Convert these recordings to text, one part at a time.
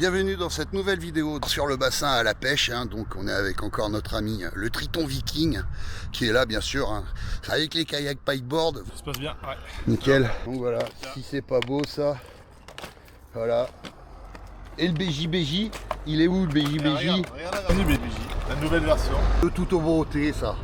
Bienvenue dans cette nouvelle vidéo sur le bassin à la pêche, donc on est avec encore notre ami le Triton Viking qui est là bien sûr, avec les kayaks pikeboard. Ça se passe bien, ouais. Nickel. Donc voilà, si c'est pas beau ça, voilà. Et le BJBJ, il est où le BJBJ? Regarde la nouvelle version. De toute beauté ça,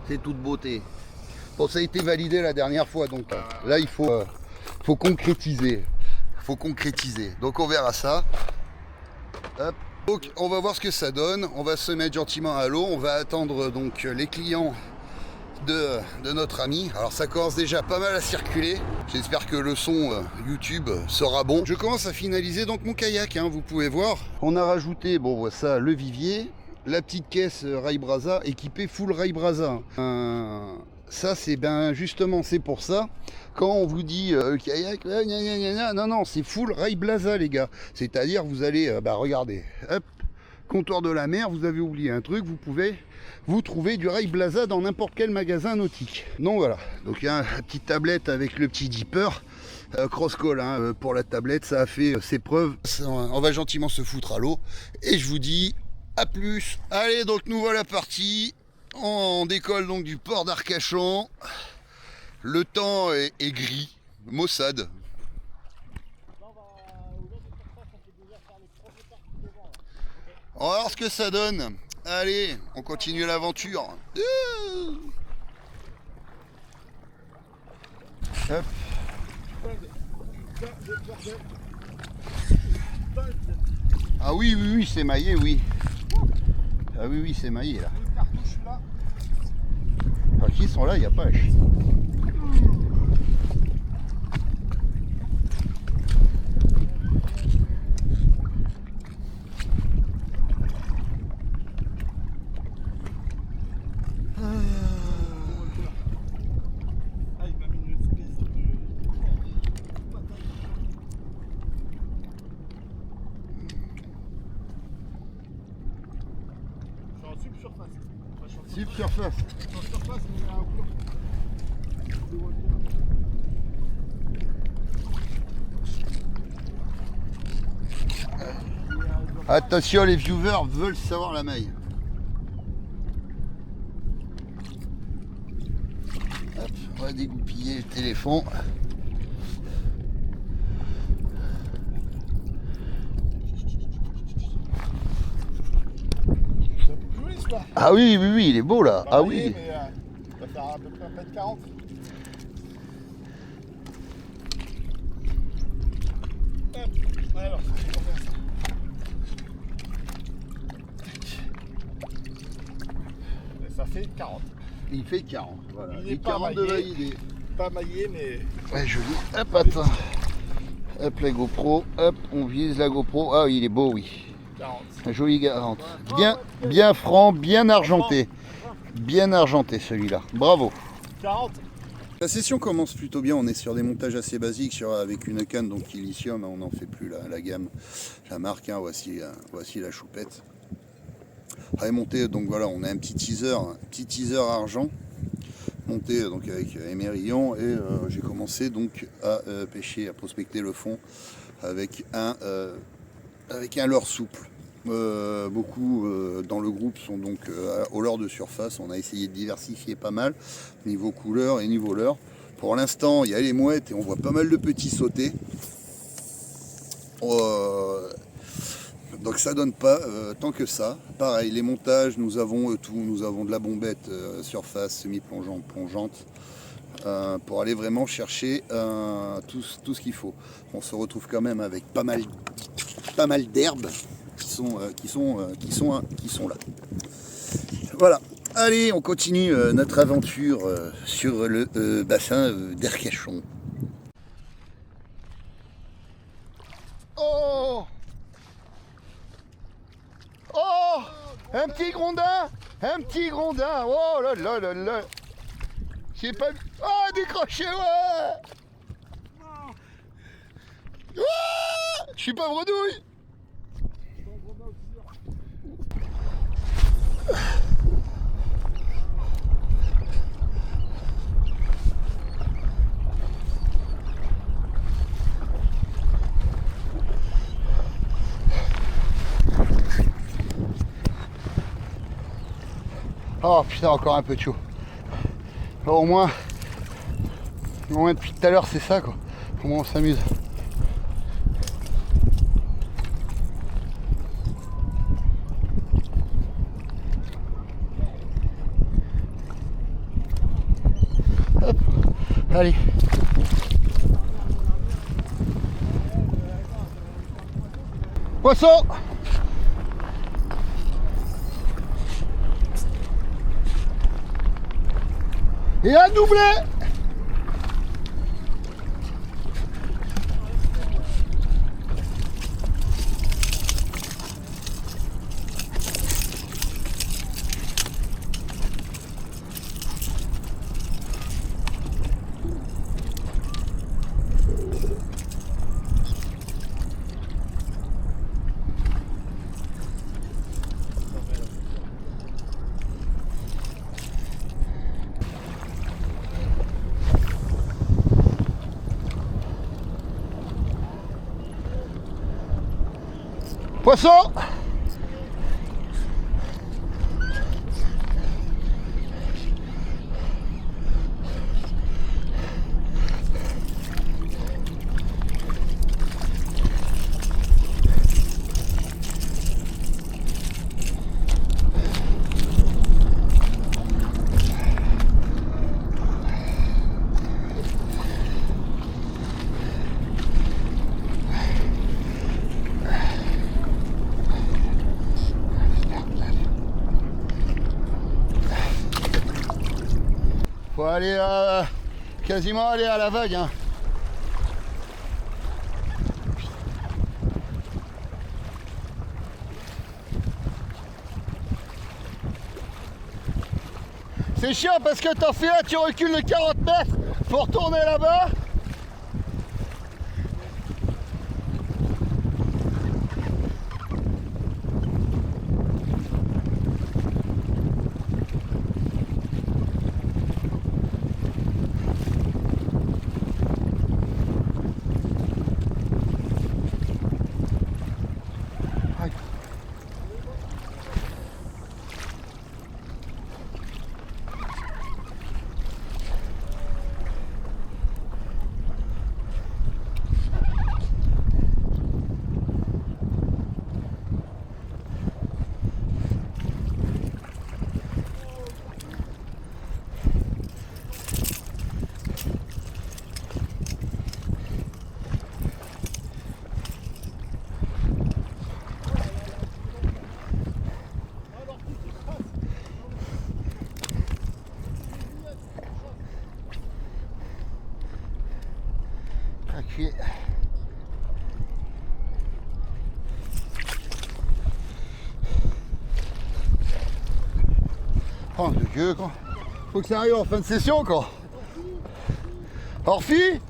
c'est toute beauté. Bon, ça a été validé la dernière fois, donc là il faut concrétiser. Faut concrétiser, donc on verra ça. Hop. Donc on va voir ce que ça donne, on va se mettre gentiment à l'eau, on va attendre donc les clients de notre ami. Alors ça commence déjà pas mal à circuler, j'espère que le son YouTube sera bon. Je commence à finaliser donc mon kayak, vous pouvez voir. On a rajouté, bon voilà ça, le vivier, la petite caisse Rai-Brasa équipée full Rai-Brasa. Ça c'est bien justement, c'est pour ça. Quand on vous dit kayak, non, c'est full Rai-Brasa les gars. C'est-à-dire vous allez, regardez, hop, comptoir de la mer, vous avez oublié un truc, vous pouvez vous trouver du Rai-Brasa dans n'importe quel magasin nautique. Donc voilà, donc il y a une petite tablette avec le petit dipper. Cross-call pour la tablette, ça a fait ses preuves. On va gentiment se foutre à l'eau et je vous dis à plus. Allez, donc nous voilà partis. On décolle donc du port d'Arcachon. Le temps est gris, maussade. On va voir ce que ça donne. Allez, on continue l'aventure. Hop. Ah oui, c'est maillé, oui. Ah oui, c'est maillé là. Alors qui sont là, il n'y a pas. Subsurface. Attention, les viewers veulent savoir la maille. Hop, on va dégoupiller le téléphone. Ah oui, il est beau là. Ah oui. Mais, ça va faire à peu près 1m40. Alors, ça fait 40. Il fait 40. Voilà. Il est pas 40 de validé. Pas maillé, mais. Ouais, joli. Hop, attends. Hop, la GoPro. Hop, on vise la GoPro. Ah, il est beau, oui. 40. Un joli 40. Bien franc, bien argenté. Bien argenté celui-là. Bravo. 40. La session commence plutôt bien. On est sur des montages assez basiques avec une canne donc Lithium. On n'en fait plus la gamme, la marque. Voici la choupette. Allez, monté, donc voilà, on a un petit teaser argent monté donc avec émerillon et j'ai commencé donc à pêcher, à prospecter le fond avec un leurre souple. Beaucoup dans le groupe sont donc au leurre de surface. On a essayé de diversifier pas mal niveau couleur et niveau leurre. Pour l'instant, il y a les mouettes et on voit pas mal de petits sauter. Donc ça donne pas tant que ça. Pareil, les montages, nous avons tout. Nous avons de la bombette surface, semi-plongeante, plongeante. Pour aller vraiment chercher tout ce qu'il faut. On se retrouve quand même avec pas mal d'herbes qui sont là. Voilà. Allez, on continue notre aventure sur le bassin d'Arcachon. Oh, un petit grondin, oh là là là là. J'ai pas vu. Oh, décroché, ouais. Je suis pas bredouille. Oh putain, encore un peu de chaud. Au moins depuis tout à l'heure c'est ça quoi. Au moins on s'amuse. Hop, allez. Poisson. Et un doublé. Poisson. Faut aller quasiment aller à la vague. Hein. C'est chiant parce que t'en fais un, tu recules de 40 mètres, faut retourner là-bas. Okay. Oh de Dieu quoi. Faut que ça arrive en fin de session quoi. Orphy.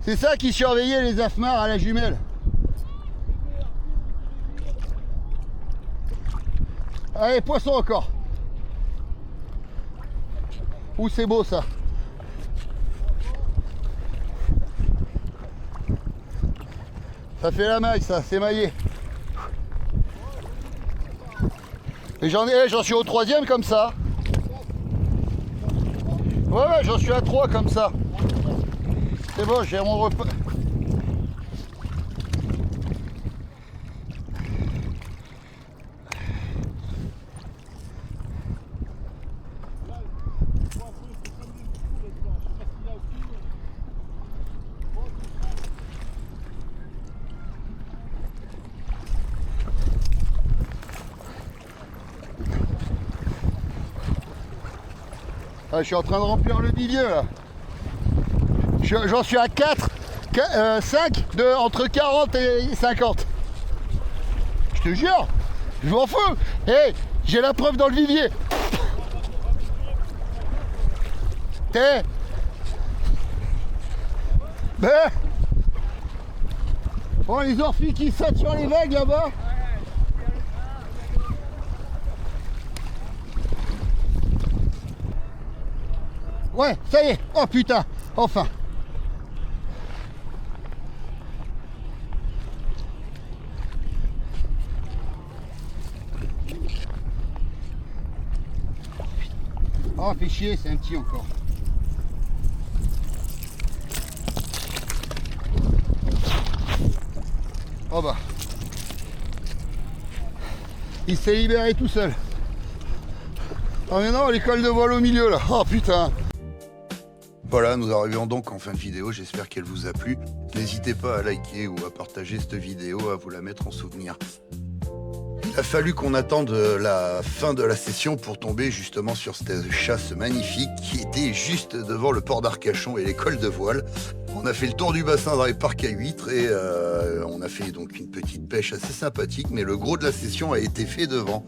C'est ça qui surveillait les afmars à la jumelle. Allez, poisson encore. Ouh, c'est beau ça. Ça fait la maille ça, c'est maillé. Et j'en suis au 3e comme ça. Ouais, j'en suis à 3 comme ça. C'est bon, j'ai mon repas. Ah, je suis en train de remplir le vivier là. J'en suis à 4, 5 entre 40 et 50. Je te jure, je m'en fous. Hé, j'ai la preuve dans le vivier. T'es. Ben. Bon, les orphies qui sautent sur les vagues là-bas. Ouais, ça y est. Oh putain, enfin. Ah, fait chier, c'est un petit encore. Oh bah. Il s'est libéré tout seul. Ah mais non, l'école de voile au milieu là. Oh putain. Voilà, nous arrivons donc en fin de vidéo, j'espère qu'elle vous a plu. N'hésitez pas à liker ou à partager cette vidéo, à vous la mettre en souvenir. Il a fallu qu'on attende la fin de la session pour tomber justement sur cette chasse magnifique qui était juste devant le port d'Arcachon et l'école de voile. On a fait le tour du bassin dans les parcs à huîtres et on a fait donc une petite pêche assez sympathique, mais le gros de la session a été fait devant.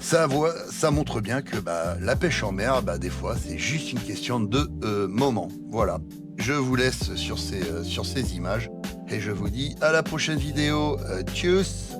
Ça montre bien que la pêche en mer, des fois, c'est juste une question de moment. Voilà, je vous laisse sur ces images et je vous dis à la prochaine vidéo. Tchuss!